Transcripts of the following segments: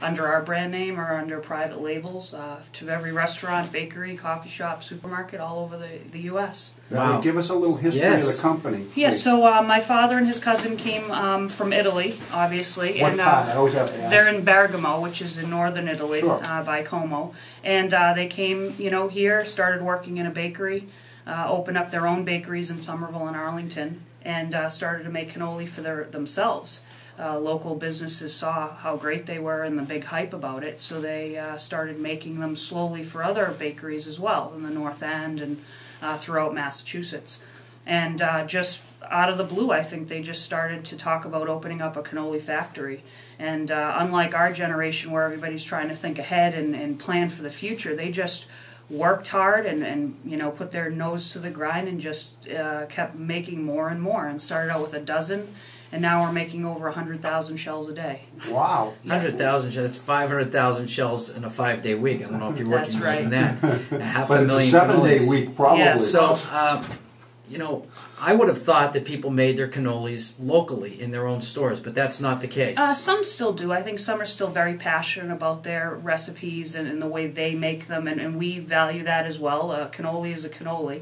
under our brand name or under private labels to every restaurant, bakery, coffee shop, supermarket all over the U.S. Wow. Give us a little history of the company. Yeah, so my father and his cousin came from Italy, obviously. What part? I always have to ask. They're in Bergamo, which is in northern Italy, sure. by Como. And they came, here, started working in a bakery, opened up their own bakeries in Somerville and Arlington, and started to make cannoli for themselves. Local businesses saw how great they were and the big hype about it, so they started making them slowly for other bakeries as well in the North End and throughout Massachusetts. And just out of the blue, I think they just started to talk about opening up a cannoli factory. And unlike our generation where everybody's trying to think ahead and plan for the future, they just worked hard and put their nose to the grind and just kept making more and more, and started out with a dozen. And now we're making over 100,000 shells a day. Wow. 100,000 shells. That's 500,000 shells in a 5-day week. I don't know if you're working more than that. But it's a 7-day week, probably. Yeah, so, I would have thought that people made their cannolis locally in their own stores, but that's not the case. Some still do. I think some are still very passionate about their recipes and the way they make them, and we value that as well. Cannoli is a cannoli.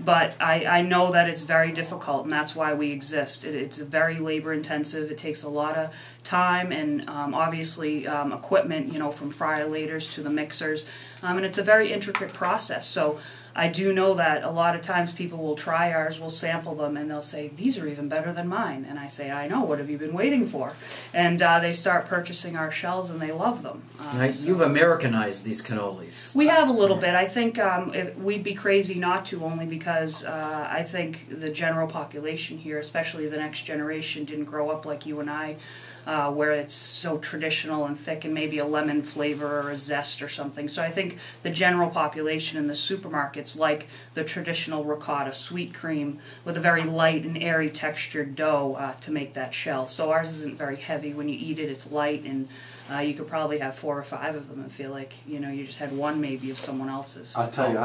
But I know that it's very difficult, and that's why we exist. It's very labor intensive. It takes a lot of time and obviously equipment, from fryer-laters to the mixers, and it's a very intricate process. So I do know that a lot of times people will try ours, will sample them, and they'll say, these are even better than mine. And I say, I know, what have you been waiting for? And they start purchasing our shells, and they love them. You've Americanized these cannolis. We have a little bit. I think we'd be crazy not to, only because I think the general population here, especially the next generation, didn't grow up like you and I, where it's so traditional and thick and maybe a lemon flavor or a zest or something. So I think the general population in the supermarkets like the traditional ricotta sweet cream with a very light and airy textured dough to make that shell. So ours isn't very heavy. When you eat it, it's light, and you could probably have 4 or 5 of them and feel like you just had one maybe of someone else's. I'll tell you.